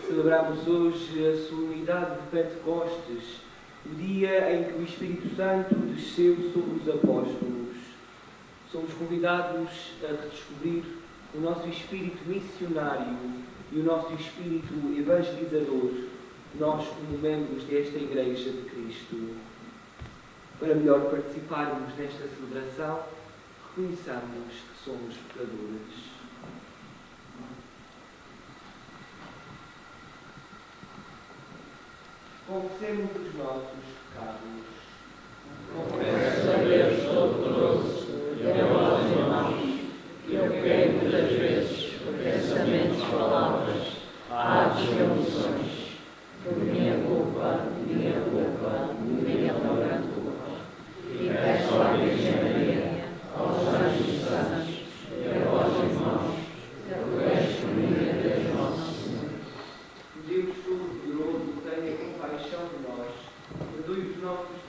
Celebramos hoje a solenidade de Pentecostes, o dia em que o Espírito Santo desceu sobre os apóstolos. Somos convidados a redescobrir o nosso espírito missionário e o nosso espírito evangelizador, nós como membros desta Igreja de Cristo. Para melhor participarmos desta celebração, reconheçamos que somos pecadores. Confessemos os nossos pecados. Confesso a Deus Todo-Poderoso e a vós, irmãos, que eu pequei muitas vezes por pensamentos, palavras, atos e omissões, por minha culpa, minha grande culpa. E peço à Virgem Maria, aos anjos e santos, e a vós, irmãos, que rogueis por mim a Deus nosso Senhor. Deus Todo-Poderoso, tenha compaixão de nós, perdoe os nossos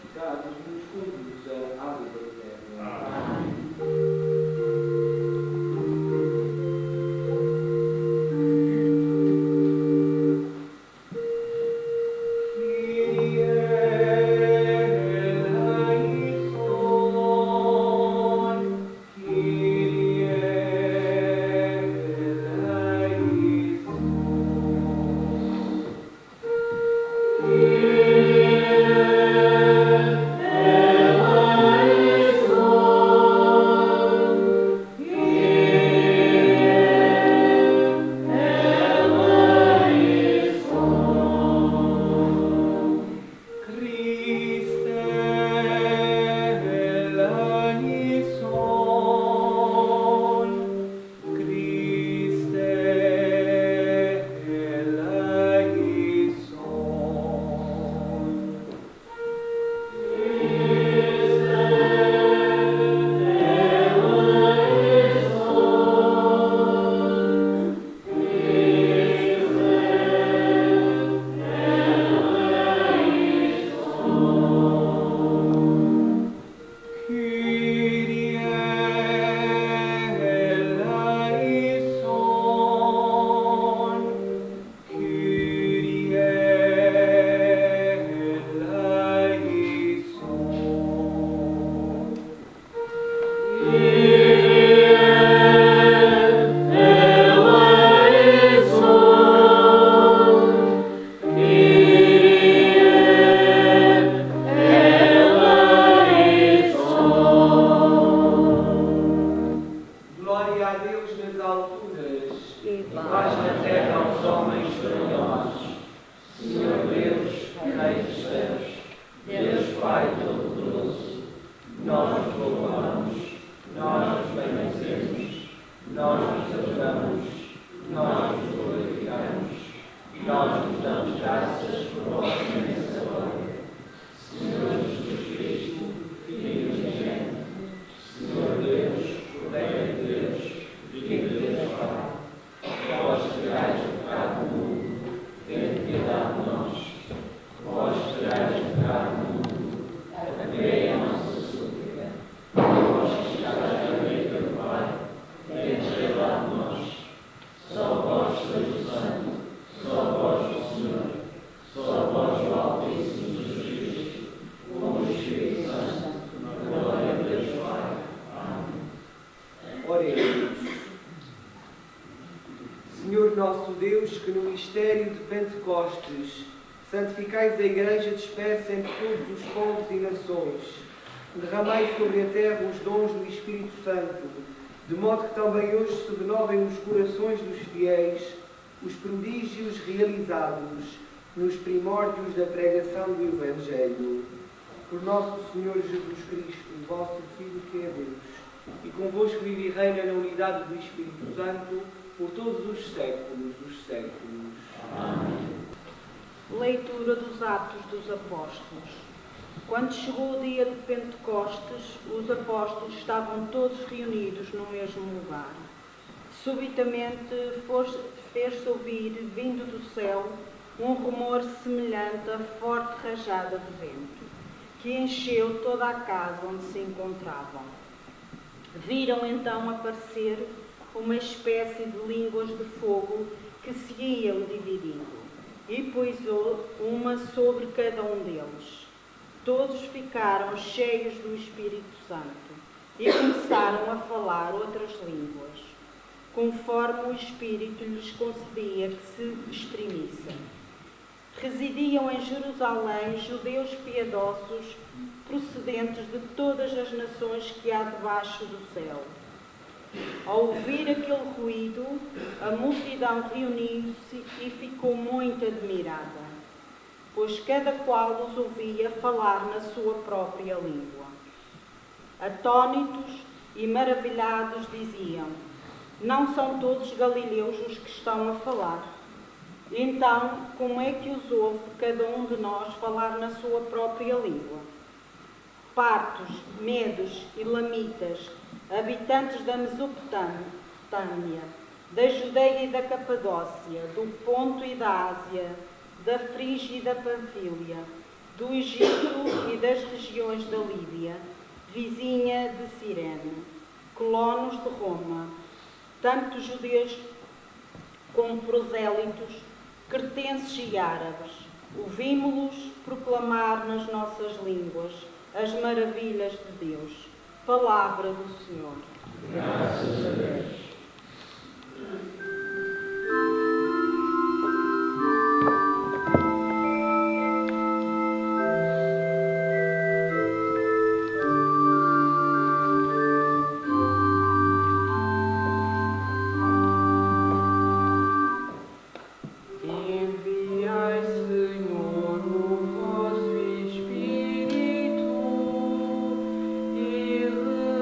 Deus nas alturas e paz na terra aos homens gloriosos. Senhor Deus, Rei dos céus, Deus Pai Todo-Poderoso, nós nos louvamos, nós nos bendizemos, nós nos adoramos, nós nos glorificamos, nós nos damos graças por vossa imensa glória. Senhor Jesus Cristo, Filho unigênito, Senhor Deus, Cordeiro de Deus, Filho de Deus Pai, vós tirais o pecado do mundo, tende piedade de nós. Vós tirais o pecado do mundo, acolhei a nossa súplica. Vós que estáis à direita do Pai, tende piedade de nós. Só vós sois o Santo, só vós o Senhor, só vós o Altíssimo Jesus Cristo, com o Espírito Santo, na glória de Deus Pai. Amém. Oremos. Senhor nosso Deus, que no mistério de Pentecostes santificais a Igreja dispersa entre todos os povos e nações, derramai sobre a terra os dons do Espírito Santo, de modo que também hoje se renovem nos corações dos fiéis os prodígios realizados nos primórdios da pregação do Evangelho. Por nosso Senhor Jesus Cristo, vosso Filho que é Deus, e convosco vive e reina na unidade do Espírito Santo, por todos os séculos dos séculos. Amém. Leitura dos Atos dos Apóstolos. Quando chegou o dia de Pentecostes, os apóstolos estavam todos reunidos no mesmo lugar. Subitamente fez-se ouvir, vindo do céu, um rumor semelhante a forte rajada de vento, que encheu toda a casa onde se encontravam. Viram então aparecer uma espécie de línguas de fogo que se iam dividindo, e pousou uma sobre cada um deles. Todos ficaram cheios do Espírito Santo e começaram a falar outras línguas, conforme o Espírito lhes concedia que se exprimissem. Residiam em Jerusalém judeus piedosos, procedentes de todas as nações que há debaixo do céu. Ao ouvir aquele ruído, a multidão reuniu-se e ficou muito admirada, pois cada qual os ouvia falar na sua própria língua. Atônitos e maravilhados diziam: não são todos galileus os que estão a falar? Então, como é que os ouve cada um de nós falar na sua própria língua? Partos, medos e lamitas, habitantes da Mesopotâmia, da Judeia e da Capadócia, do Ponto e da Ásia, da Frígia e da Panfília, do Egito e das regiões da Líbia, vizinha de Cirene, colonos de Roma, tanto judeus como prosélitos, cretenses e árabes, ouvimos-los proclamar nas nossas línguas as maravilhas de Deus. Palavra do Senhor. Graças a Deus.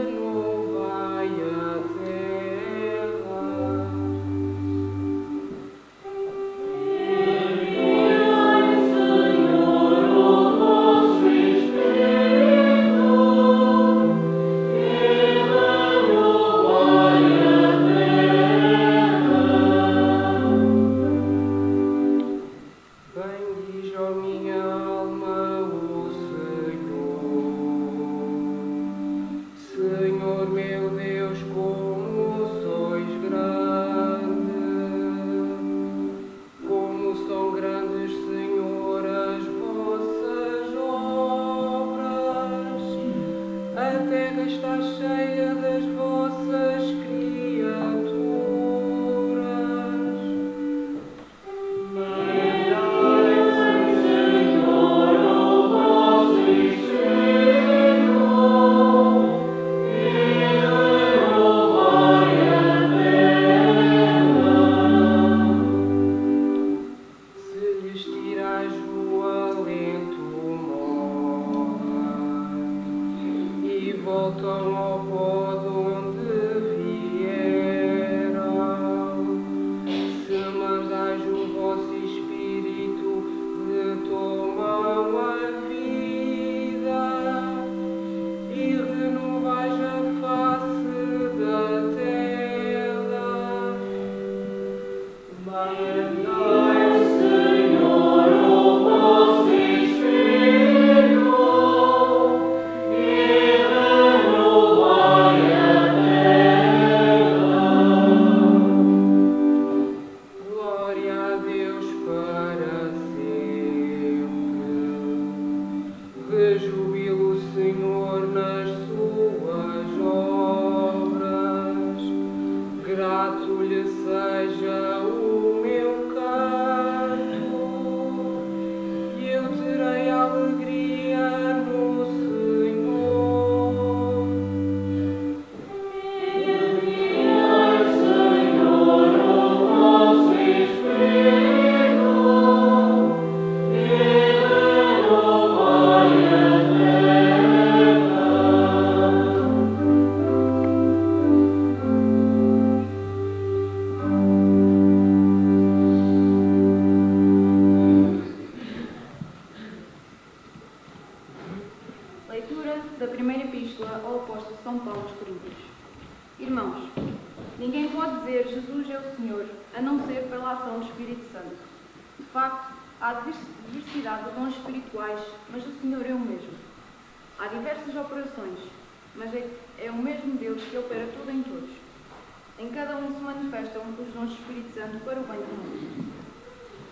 Renovai a terra.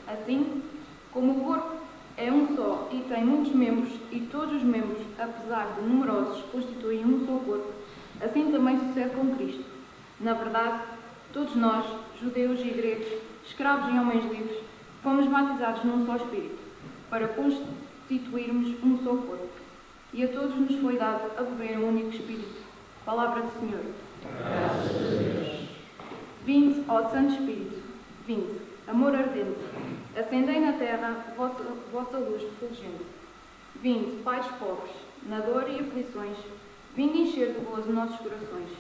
Assim, como o corpo é um só e tem muitos membros, e todos os membros, apesar de numerosos, constituem um só corpo, assim também sucede com Cristo. Na verdade, todos nós, judeus e gregos, escravos e homens livres, fomos batizados num só Espírito, para constituirmos um só corpo. E a todos nos foi dado a beber um único Espírito. Palavra do Senhor. Graças a Deus. Vinde, ó Santo Espírito, vinde, amor ardente, acendei na terra vossa luz refulgente. Vinde, Pai dos pobres, na dor e aflições, vinde encher de gozo nossos corações.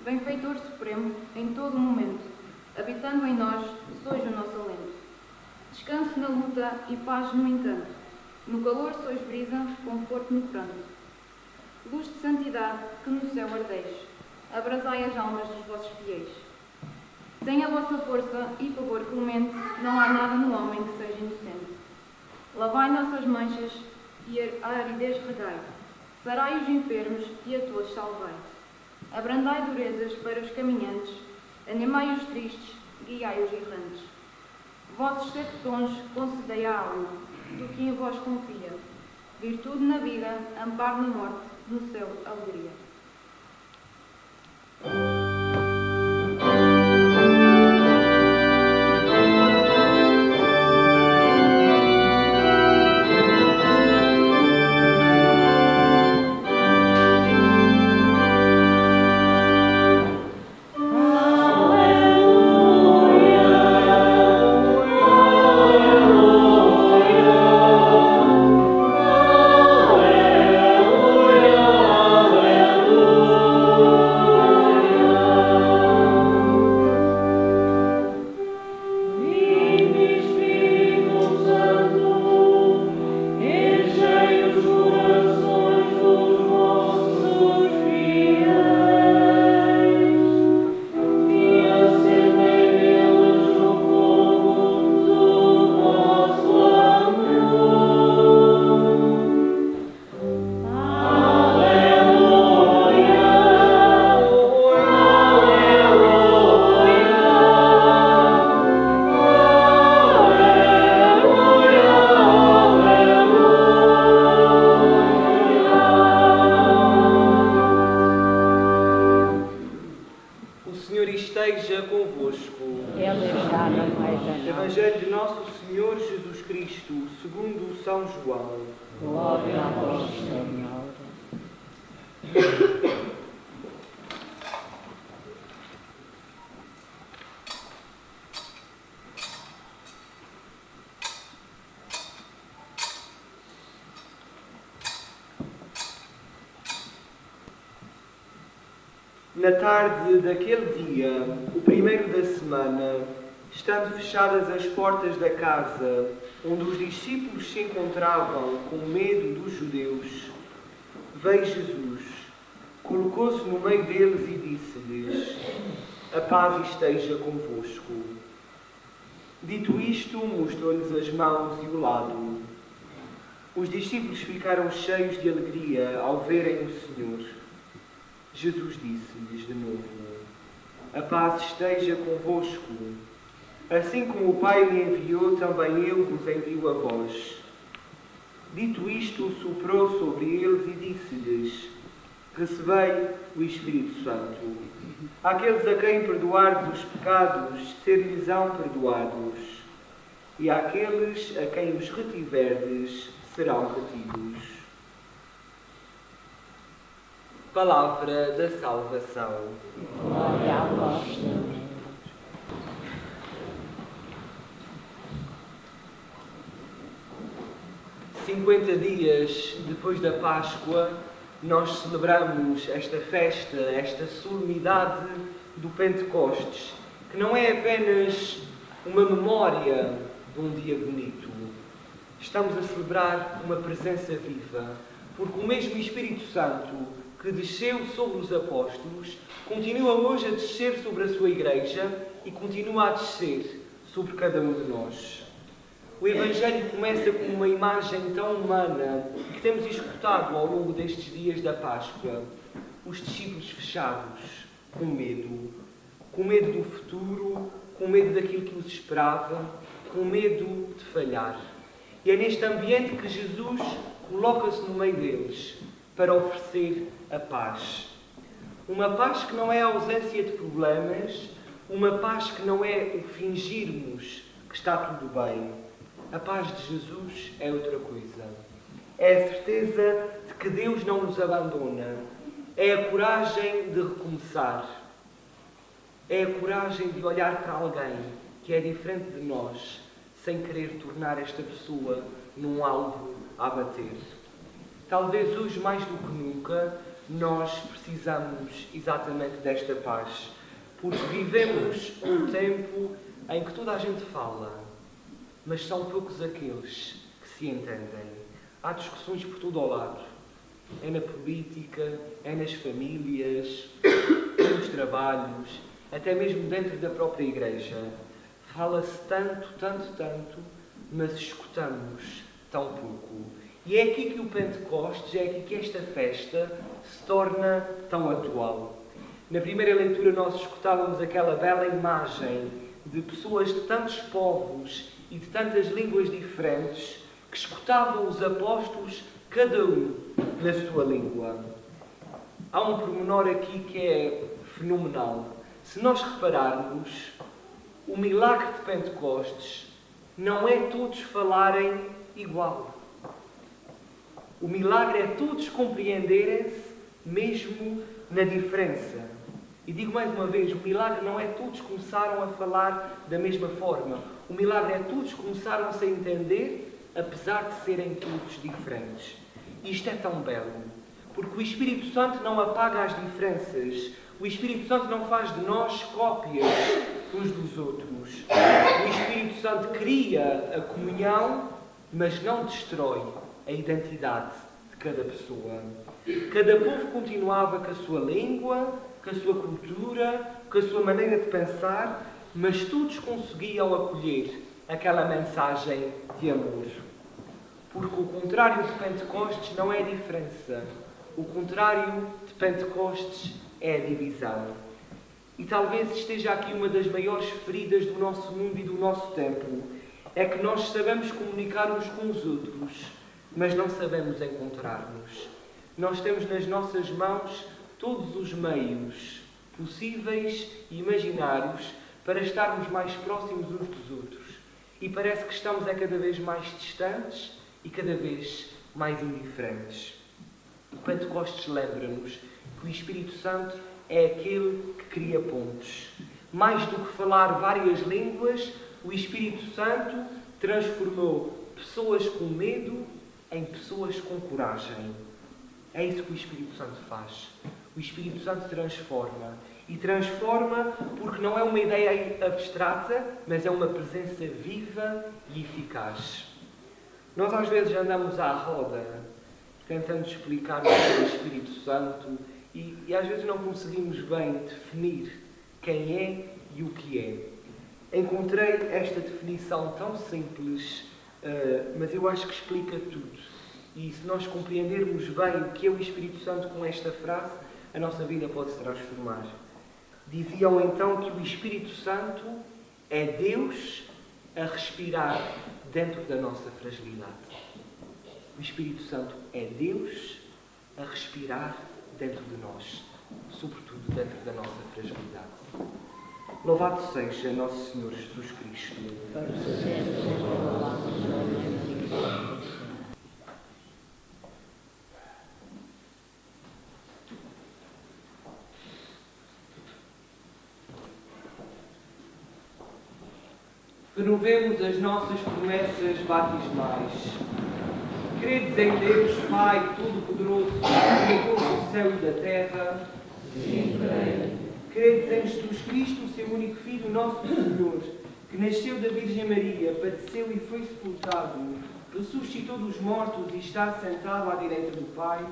Benfeitor supremo, em todo momento, habitando em nós, sois o nosso alento. Descanso na luta e paz no encanto, no calor sois brisa, conforto no pranto. Luz de santidade que no céu ardeis, abrasai as almas dos vossos fiéis. Sem a vossa força e favor clemente, não há nada no homem que seja inocente. Lavai nossas manchas e a aridez regai, sarai os enfermos e a todos salvai. Abrandai durezas para os caminhantes, animai os tristes, guiai os errantes. Vossos 7 dons concedei à alma, do que em vós confia. Virtude na vida, amparo na morte, no céu alegria. Evangelho de Nosso Senhor Jesus Cristo, segundo São João. Glória a vós, Senhor. Na tarde daquele dia, o primeiro da semana, estando fechadas as portas da casa onde os discípulos se encontravam com medo dos judeus, veio Jesus, colocou-se no meio deles e disse-lhes: A paz esteja convosco. Dito isto, mostrou-lhes as mãos e o lado. Os discípulos ficaram cheios de alegria ao verem o Senhor. Jesus disse-lhes de novo: a paz esteja convosco. Assim como o Pai me enviou, também eu vos envio a vós. Dito isto, soprou sobre eles e disse-lhes: recebei o Espírito Santo. Àqueles a quem perdoardes os pecados, ser-lhes-ão perdoados. E àqueles a quem os retiverdes, serão retidos. Palavra da salvação. Glória a vós, Senhor. Cinquenta dias depois da Páscoa, nós celebramos esta festa, esta solenidade do Pentecostes, que não é apenas uma memória de um dia bonito. Estamos a celebrar uma presença viva, porque o mesmo Espírito Santo que desceu sobre os apóstolos continua hoje a descer sobre a sua Igreja e continua a descer sobre cada um de nós. O Evangelho começa com uma imagem tão humana que temos escutado ao longo destes dias da Páscoa. Os discípulos fechados, com medo do futuro, com medo daquilo que os esperava, com medo de falhar. E é neste ambiente que Jesus coloca-se no meio deles para oferecer a paz. Uma paz que não é a ausência de problemas, uma paz que não é o fingirmos que está tudo bem. A paz de Jesus é outra coisa. É a certeza de que Deus não nos abandona. É a coragem de recomeçar. É a coragem de olhar para alguém que é diferente de nós, sem querer tornar esta pessoa num alvo a abater. Talvez hoje, mais do que nunca, nós precisamos exatamente desta paz. Porque vivemos um tempo em que toda a gente fala, mas são poucos aqueles que se entendem. Há discussões por todo o lado. É na política, é nas famílias, nos trabalhos, até mesmo dentro da própria Igreja. Fala-se tanto, mas escutamos tão pouco. E é aqui que o Pentecostes, é aqui que esta festa se torna tão atual. Na primeira leitura nós escutávamos aquela bela imagem de pessoas de tantos povos e de tantas línguas diferentes que escutavam os apóstolos, cada um na sua língua. Há um pormenor aqui que é fenomenal. Se nós repararmos, o milagre de Pentecostes não é todos falarem igual. O milagre é todos compreenderem-se mesmo na diferença. E digo mais uma vez, o milagre não é todos começaram a falar da mesma forma. O milagre é todos começaram-se a entender, apesar de serem todos diferentes. E isto é tão belo, porque o Espírito Santo não apaga as diferenças. O Espírito Santo não faz de nós cópias uns dos outros. O Espírito Santo cria a comunhão, mas não destrói a identidade de cada pessoa. Cada povo continuava com a sua língua, com a sua cultura, com a sua maneira de pensar, mas todos conseguiam acolher aquela mensagem de amor. Porque o contrário de Pentecostes não é a diferença. O contrário de Pentecostes é a divisão. E talvez esteja aqui uma das maiores feridas do nosso mundo e do nosso tempo. É que nós sabemos comunicar uns com os outros, mas não sabemos encontrar-nos. Nós temos nas nossas mãos todos os meios possíveis e imaginários para estarmos mais próximos uns dos outros. E parece que estamos cada vez mais distantes e cada vez mais indiferentes. O Pentecostes lembra-nos que o Espírito Santo é aquele que cria pontes. Mais do que falar várias línguas, o Espírito Santo transformou pessoas com medo em pessoas com coragem. É isso que o Espírito Santo faz. O Espírito Santo transforma. E transforma porque não é uma ideia abstrata, mas é uma presença viva e eficaz. Nós às vezes andamos à roda, tentando explicar o que é o Espírito Santo e às vezes não conseguimos bem definir quem é e o que é. Encontrei esta definição tão simples, mas eu acho que explica tudo. E se nós compreendermos bem o que é o Espírito Santo com esta frase, a nossa vida pode se transformar. Diziam então que o Espírito Santo é Deus a respirar dentro da nossa fragilidade. O Espírito Santo é Deus a respirar dentro de nós, sobretudo dentro da nossa fragilidade. Louvado seja Nosso Senhor Jesus Cristo. Para sempre seja louvado o nome de Cristo. Renovemos as nossas promessas batismais. Credes em Deus, Pai Todo-Poderoso, Criador do céu e da terra. Sim, creio. Credes em Jesus Cristo, seu único Filho, nosso Senhor, que nasceu da Virgem Maria, padeceu e foi sepultado, ressuscitou dos mortos e está sentado à direita do Pai.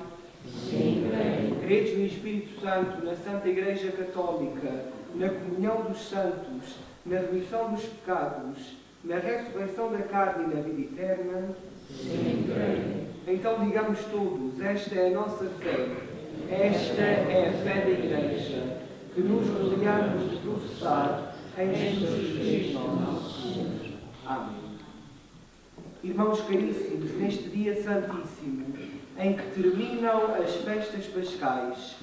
Sim, creio. Credes no Espírito Santo, na Santa Igreja Católica, na comunhão dos santos, na remissão dos pecados, na ressurreição da carne e na vida eterna. Sim, creio. Então digamos todos, esta é a nossa fé, esta é a fé da Igreja, que nos gloriamos de professar em Jesus Cristo nosso Senhor. Amém. Irmãos caríssimos, neste dia santíssimo, em que terminam as festas pascais,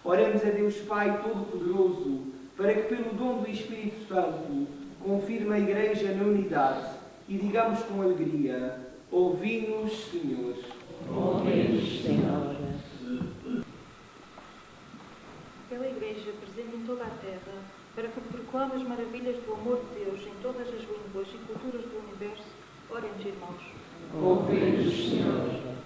oremos a Deus Pai Todo-Poderoso, para que pelo dom do Espírito Santo confirme a Igreja na unidade e digamos com alegria: ouvi-nos, Senhor. Ouvi-nos, Senhor. Pela Igreja presente em toda a terra, para que proclame as maravilhas do amor de Deus em todas as línguas e culturas do universo, oremos, irmãos. Ouvi-nos, Senhor.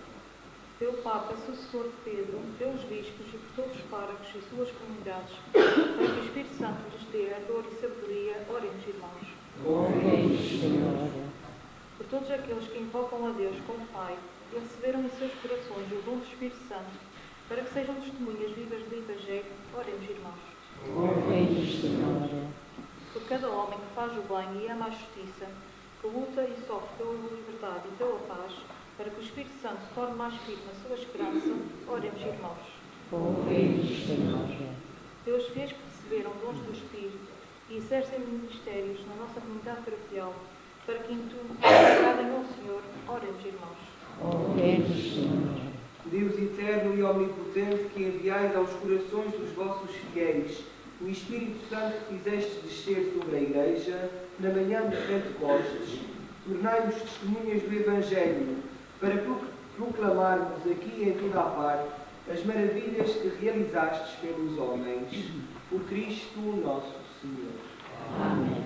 Pelo Papa, sucessor de Pedro, pelos bispos e por todos os párocos e suas comunidades, para que o Espírito Santo lhes dê ardor e sabedoria, oremos, irmãos. Ouvi-nos, Senhor. Por todos aqueles que invocam a Deus como Pai e receberam em seus corações o dom do Espírito Santo, para que sejam testemunhas vivas do Evangelho, oremos, irmãos. Ouvi-nos, Senhor. Por cada homem que faz o bem e ama a justiça, que luta e sofre pela liberdade e pela paz, para que o Espírito Santo torne mais firme a sua esperança, oremos, irmãos. Ouvi-nos, Senhor. Pelos fiéis que receberam dons do Espírito e exercem ministérios na nossa comunidade paroquial, para que em tudo agradem ao Senhor, oremos, irmãos. Ouvi-nos, Senhor. Deus eterno e omnipotente, que enviais aos corações dos vossos fiéis o Espírito Santo que fizeste descer sobre a Igreja na manhã dos Pentecostes, tornai-nos testemunhas do Evangelho, para proclamarmos aqui e em toda a parte as maravilhas que realizastes pelos homens. Por Cristo nosso Senhor. Amém.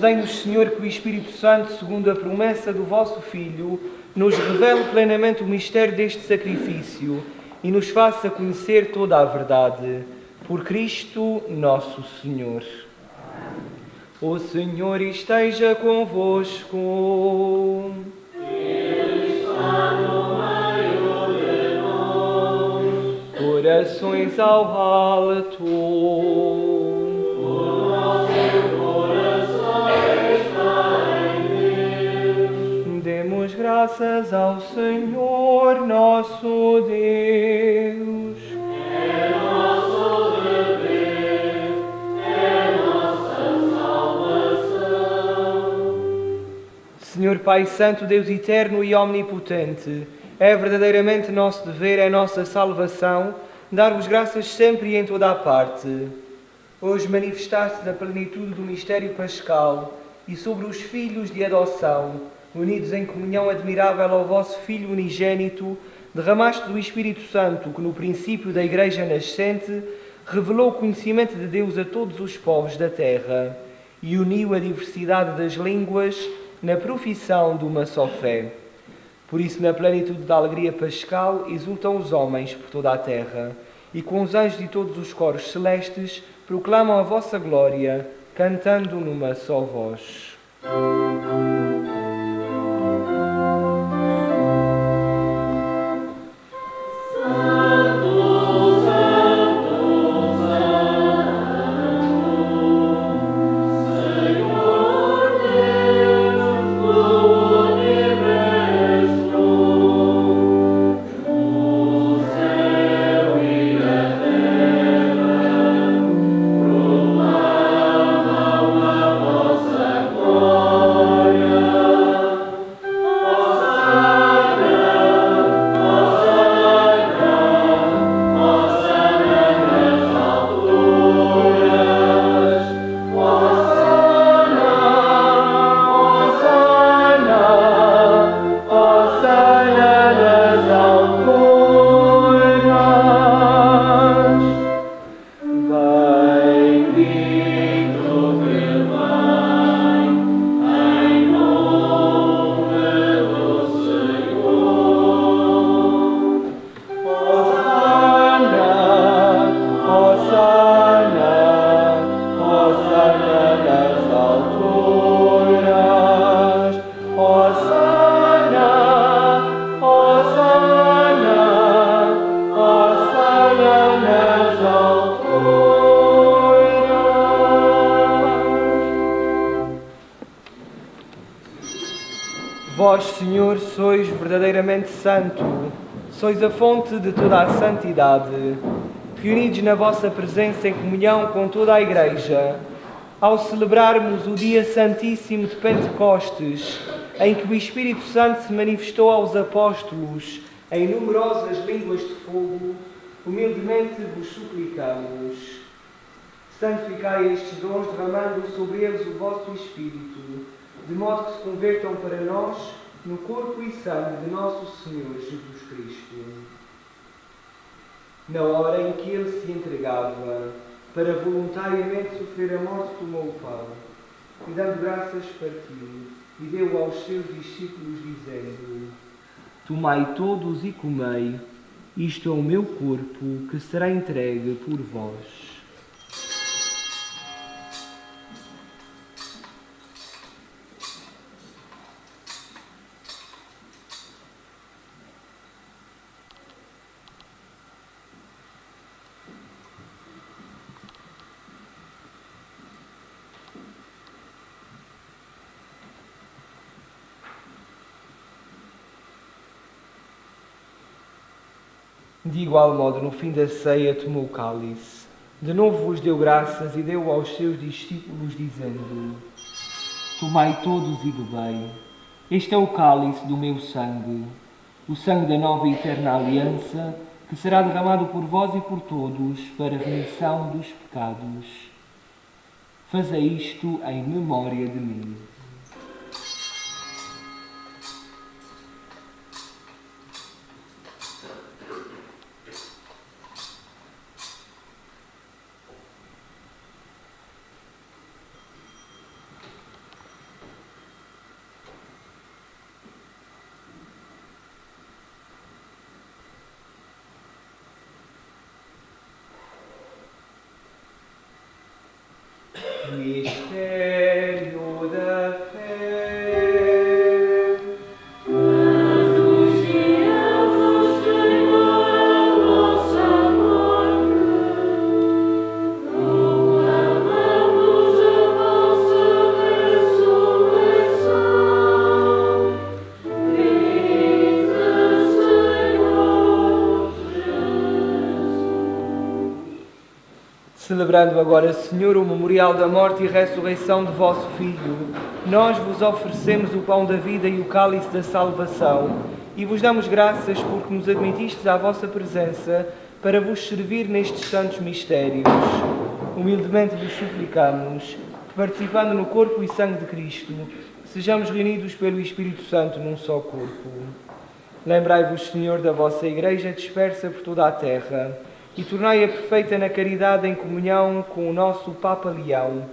concedei-nos, Senhor, que o Espírito Santo, segundo a promessa do vosso Filho, nos revele plenamente o mistério deste sacrifício e nos faça conhecer toda a verdade. Por Cristo nosso Senhor. O Senhor esteja convosco. Ele está no meio de nós. Corações ao alto. O nosso coração está em Deus. Demos graças ao Senhor nosso Deus. É nosso dever, é nossa salvação. Senhor Pai Santo, Deus eterno e omnipotente, é verdadeiramente nosso dever, é nossa salvação, dar-vos graças sempre e em toda a parte. Hoje manifestaste a plenitude do mistério pascal e sobre os filhos de adoção, unidos em comunhão admirável ao vosso Filho unigênito, derramaste do Espírito Santo, que no princípio da Igreja nascente revelou o conhecimento de Deus a todos os povos da terra e uniu a diversidade das línguas na profissão de uma só fé. Por isso, na plenitude da alegria pascal, exultam os homens por toda a terra e com os anjos e todos os coros celestes proclamam a vossa glória, cantando numa só voz. Vós, Senhor, sois verdadeiramente santo, sois a fonte de toda a santidade. Reunidos na vossa presença em comunhão com toda a Igreja, ao celebrarmos o dia santíssimo de Pentecostes, em que o Espírito Santo se manifestou aos apóstolos em numerosas línguas de fogo, humildemente vos suplicamos. Santificai estes dons, derramando sobre eles o vosso Espírito, de modo que se convertam para nós no corpo e sangue de nosso Senhor Jesus Cristo. Na hora em que ele se entregava para voluntariamente sofrer a morte, tomou o pão e, dando graças, partiu e deu aos seus discípulos, dizendo: Tomai todos e comei, isto é o meu corpo que será entregue por vós. De igual modo, no fim da ceia, tomou o cálice. De novo vos deu graças e deu aos seus discípulos, dizendo: Tomai todos e bebei. Este é o cálice do meu sangue, o sangue da nova e eterna aliança, que será derramado por vós e por todos para a remissão dos pecados. Fazei isto em memória de mim. Mistério da fé. Anunciamos, Senhor, a vossa morte, proclamamos a vossa ressurreição. Vinde, Senhor Jesus. Celebrando agora, Senhor, o memorial da morte e ressurreição de vosso Filho, nós vos oferecemos o pão da vida e o cálice da salvação e vos damos graças porque nos admitistes à vossa presença para vos servir nestes santos mistérios. Humildemente vos suplicamos que, participando no corpo e sangue de Cristo, sejamos reunidos pelo Espírito Santo num só corpo. Lembrai-vos, Senhor, da vossa Igreja dispersa por toda a terra e tornai-a perfeita na caridade em comunhão com o nosso Papa Leão,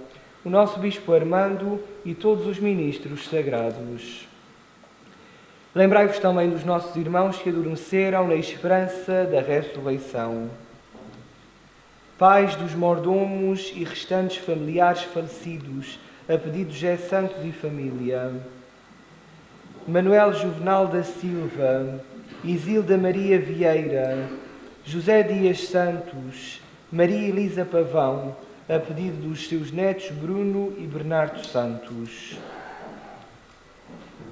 o nosso Bispo Armando e todos os ministros sagrados. Lembrai-vos também dos nossos irmãos que adormeceram na esperança da ressurreição. Pais dos mordomos e restantes familiares falecidos, a pedido de José Santos e família. Manuel Juvenal da Silva, Isilda Maria Vieira, José Dias Santos, Maria Elisa Pavão, a pedido dos seus netos Bruno e Bernardo Santos.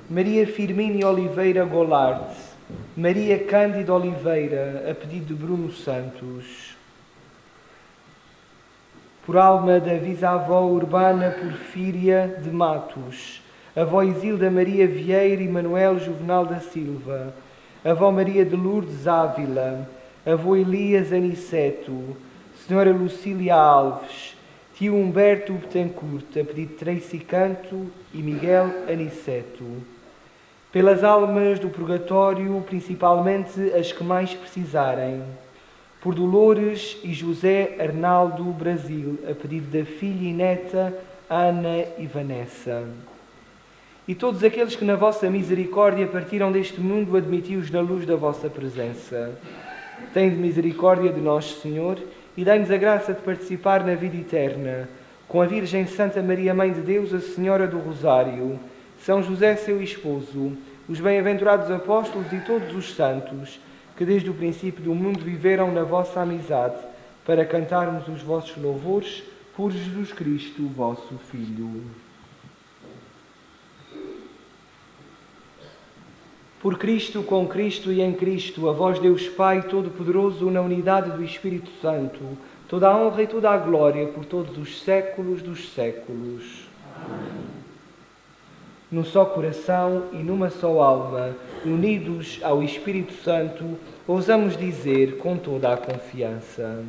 Maria Firmínia Oliveira Golarte, Maria Cândida Oliveira, a pedido de Bruno Santos. Por alma da bisavó Urbana Porfíria de Matos, avó Isilda Maria Vieira e Manuel Juvenal da Silva, avó Maria de Lourdes Ávila, avô Elias Aniceto, senhora Lucília Alves, tio Humberto Betancourt, a pedido de Tracy Canto e Miguel Aniceto. Pelas almas do purgatório, principalmente as que mais precisarem. Por Dolores e José Arnaldo Brasil, a pedido da filha e neta Ana e Vanessa. E todos aqueles que na vossa misericórdia partiram deste mundo, admiti-os na luz da vossa presença. Tende misericórdia de nós, Senhor, e dai-nos a graça de participar na vida eterna, com a Virgem Santa Maria, Mãe de Deus, a Senhora do Rosário, São José, seu esposo, os bem-aventurados apóstolos e todos os santos, que desde o princípio do mundo viveram na vossa amizade, para cantarmos os vossos louvores por Jesus Cristo, vosso Filho. Por Cristo, com Cristo e em Cristo, a vós Deus Pai Todo-Poderoso, na unidade do Espírito Santo, toda a honra e toda a glória por todos os séculos dos séculos. Amém. Num só coração e numa só alma, unidos ao Espírito Santo, ousamos dizer com toda a confiança: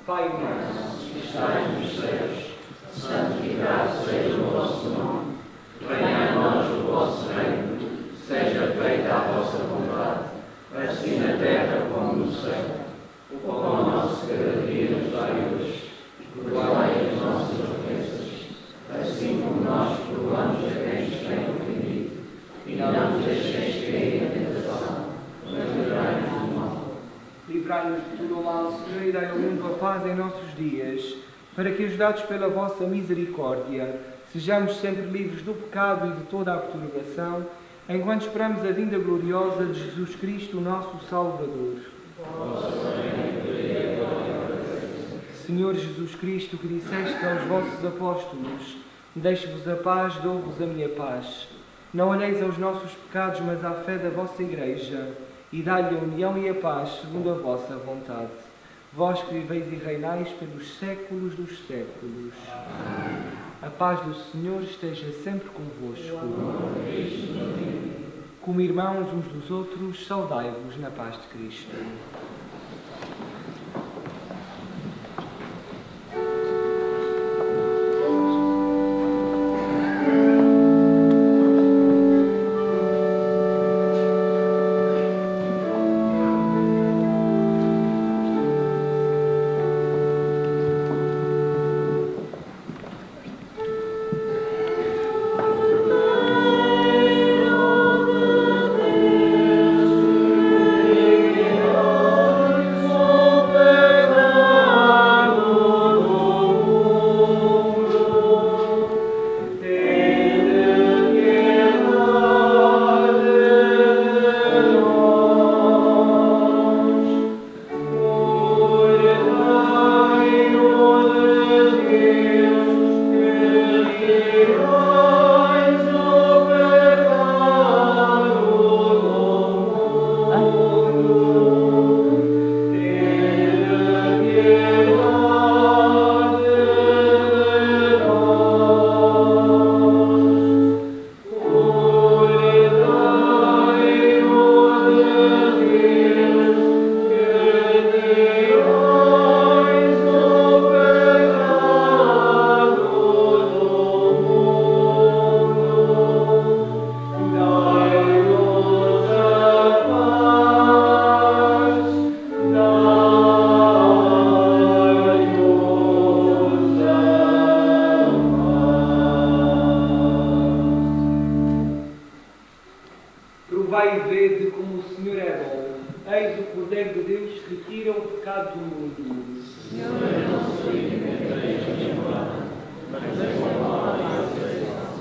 Pai nosso, que estais nos céus, santificado seja o vosso nome. Venha a nós o vosso reino. Seja feita a vossa vontade, assim na terra como no céu. O pão nosso cada dia nos dai hoje. Perdoai as nossas ofensas, assim como nós perdoamos a quem nos tem ofendido. E não nos deixeis cair em tentação, mas livrai-nos do mal. Livrai-nos de todo o mal, Senhor, e dai ao mundo a paz em nossos dias, para que, ajudados pela vossa misericórdia, sejamos sempre livres do pecado e de toda a perturbação, enquanto esperamos a vinda gloriosa de Jesus Cristo, nosso Salvador. Senhor Jesus Cristo, que disseste aos vossos apóstolos: deixo-vos a paz, dou-vos a minha paz. Não olheis aos nossos pecados, mas à fé da vossa Igreja, e dai-lhe a união e a paz segundo a vossa vontade. Vós que viveis e reinais pelos séculos dos séculos. A paz do Senhor esteja sempre convosco. Como irmãos uns dos outros, saudai-vos na paz de Cristo. Amém. Provai e vede como o Senhor é bom. Eis o Cordeiro de Deus que tira o pecado do mundo. Senhor, eu não sou digno de entrares na minha morada, mas és uma palavra e eu serei salvo.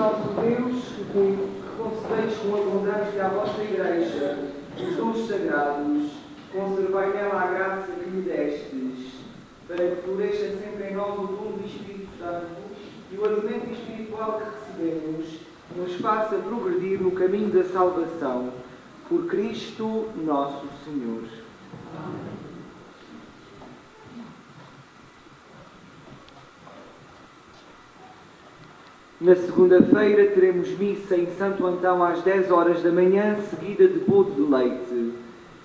nosso Deus, que concedeis com abundância à vossa Igreja os dons sagrados, conservai nela a graça que me destes, para que floresça sempre em nós o dom do Espírito Santo e o alimento espiritual que recebemos nos faça progredir no caminho da salvação. Por Cristo nosso Senhor. Amém. Na segunda-feira teremos missa em Santo Antão às 10 horas da manhã, seguida de bolo de leite.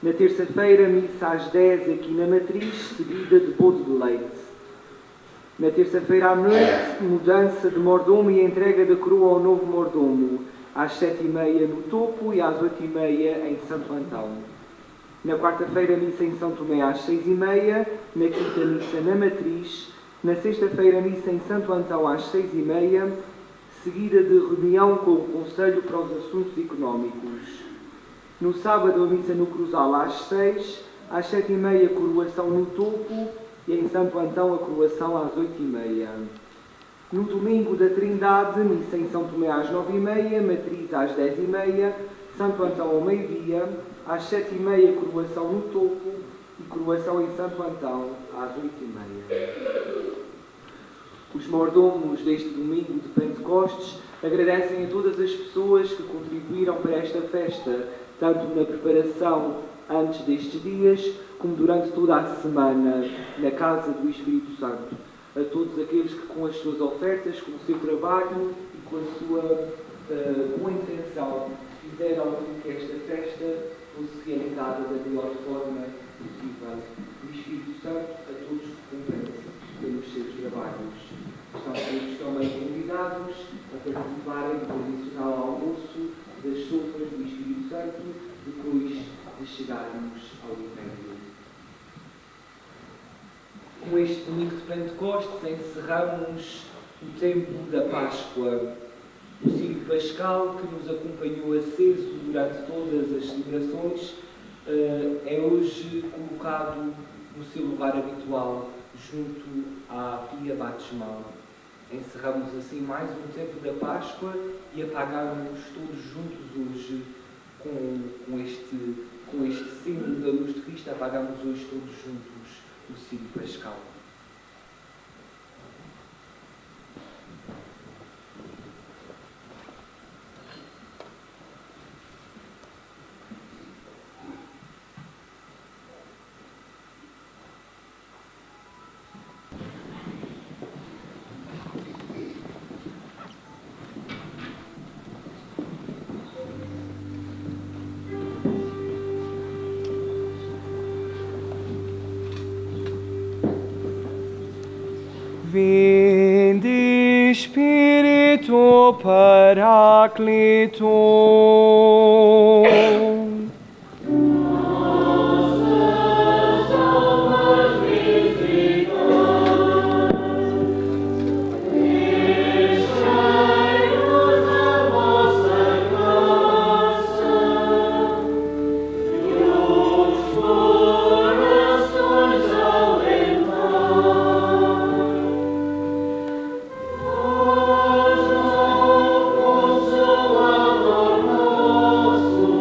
Na terça-feira, missa às 10 aqui na Matriz, seguida de bolo de leite. Na terça-feira à noite, mudança de mordomo e entrega da coroa ao novo mordomo, às 7h30 no Topo e às 8h30 em Santo Antão. Na quarta-feira, missa em São Tomé às 6h30, na quinta, missa na Matriz. Na sexta-feira, missa em Santo Antão às 6h30, seguida de reunião com o Conselho para os Assuntos Económicos. No sábado, a missa no Cruzal às 6h, às 7h30 a coroação no Topo e em Santo Antão a coroação às 8h30. No domingo da Trindade, missa em São Tomé às 9h30, Matriz às 10h30, Santo Antão ao meio-dia, às 7h30 coroação no Topo e coroação em Santo Antão às 8h30. Os mordomos deste domingo de Pentecostes agradecem a todas as pessoas que contribuíram para esta festa, tanto na preparação antes destes dias, como durante toda a semana, na Casa do Espírito Santo. A todos aqueles que com as suas ofertas, com o seu trabalho e com a sua boa intenção fizeram com que esta festa fosse realizada da melhor forma possível. O Espírito Santo a todos recompensa pelos seus trabalhos. Estão todos também convidados a participarem do tradicional almoço das sopas do Espírito Santo depois de chegarmos ao Evangelho. Com este domingo de Pentecostes encerramos o tempo da Páscoa. O Círio Pascal, que nos acompanhou aceso durante todas as celebrações, é hoje colocado no seu lugar habitual, junto à Pia Batismal. Encerramos assim mais um tempo da Páscoa e apagamos todos juntos hoje com este símbolo da luz de Cristo, apagamos hoje todos juntos o Círio Pascal. Vinde, Espírito Paráclito. Consolador nosso,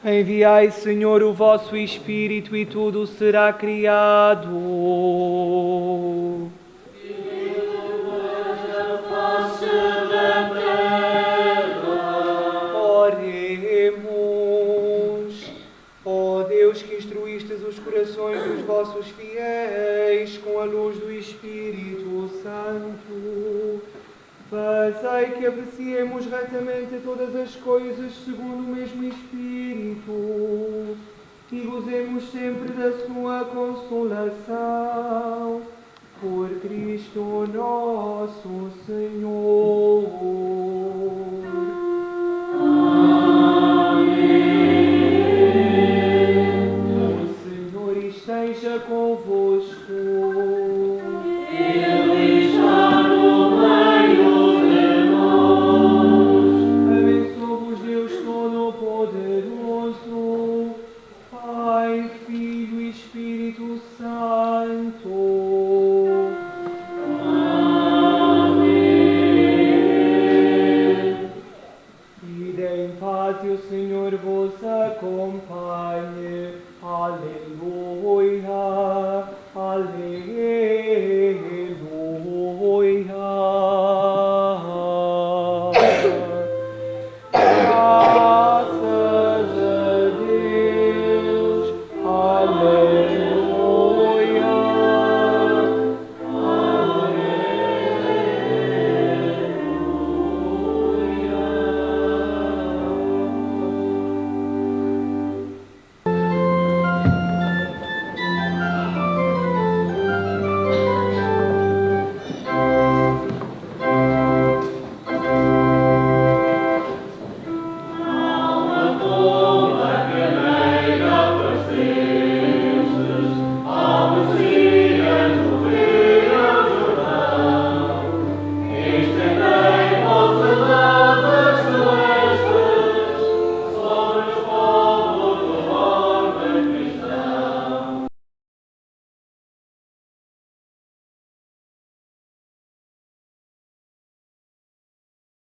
Enviai, Senhor, o vosso Espírito e tudo será criado. Oremos. Ó Deus, que instruístes os corações dos vossos fiéis com a luz do Espírito Santo, fazei que apreciemos retamente todas as coisas segundo o mesmo Espírito e gozemos sempre da sua consolação. Por Cristo nosso Senhor. Esteja convosco. Ele está no meio de nós. Abençoe-vos Deus Todo-Poderoso, Pai, Filho e Espírito Santo. Amém. Ide em paz e o Senhor vos acompanhe. Aleluia, aleluia.